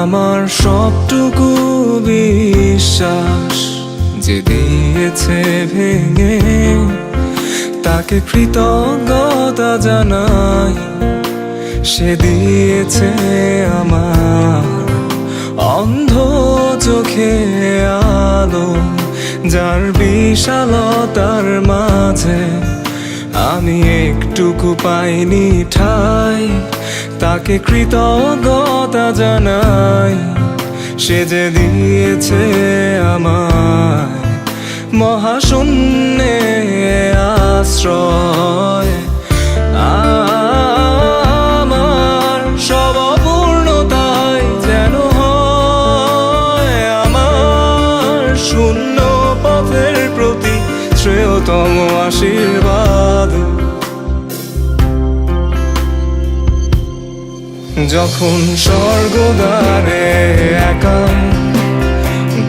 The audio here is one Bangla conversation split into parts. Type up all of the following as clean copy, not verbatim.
আমার সবটুকু বিশ্বাস যে দিয়েছে ভেঙে, তাকে কৃতজ্ঞতা জানাই। সে দিয়েছে আমার অন্ধ চোখে আলো, যার বিশালতার মাঝে আমি একটুকু পাইনি ঠাই। তাকে কৃতজ্ঞতা জানাই, সে যে দিয়েছে আমায় মহাশূন্যে আশ্রয়। আমার সব অপূর্ণতায় যেন হয় আমার শূন্য পথের প্রতি শ্রেয়তম আশীর্বাদ। যখন স্বর্গদ্বারে একা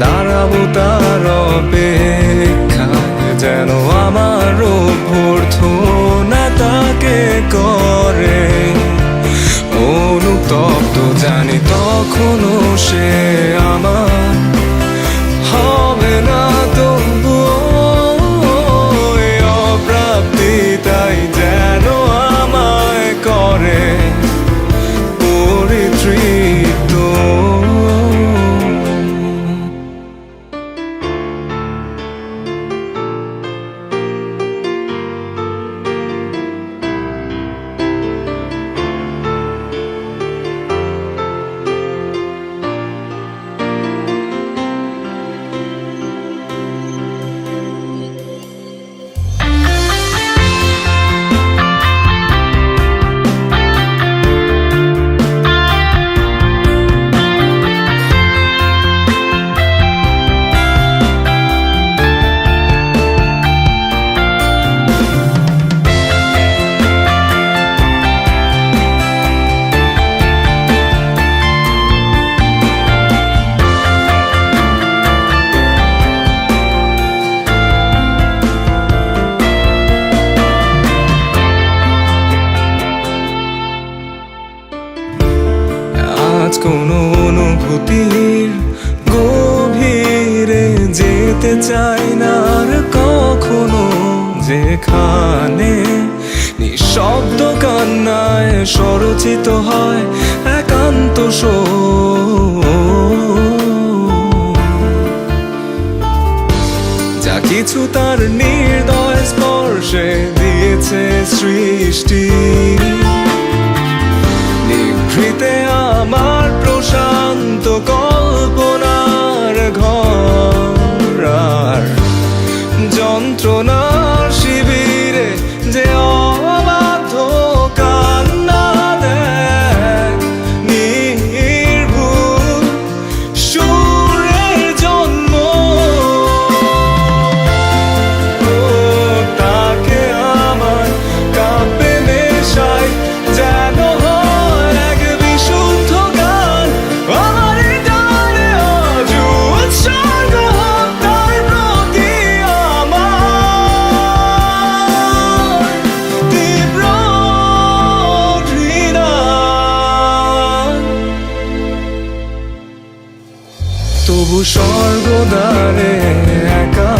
দাঁড়াবো তার অপেক্ষায়, যেন আমার অভ্যর্থনা তাকে করে অনুতপ্ত। জানি তখনও সে আমার হবে না তবুও অপ্রাপ্তি, তাই যেন আমায় করে পরিতৃপ্ত। আজ কোনো অনুভূতির গভীরে যেতে চাই না আর কখনো, যেখানে নিঃশব্দ কান্নায় স্বরচিত হয় একান্ত যা কিছু তার নির্দয় স্পর্শে দিয়েছে সৃষ্টি। নিভৃতে আমার প্রশান্ত কল্পনার ঘর, আর যন্ত্রণার শিবিরে যে অবাধ কান্না দেয় নির্ভুল সুরের জন্ম। তাকে আমার কাব্যে মেশাই যেন তবু স্বর্গদ্বারে একা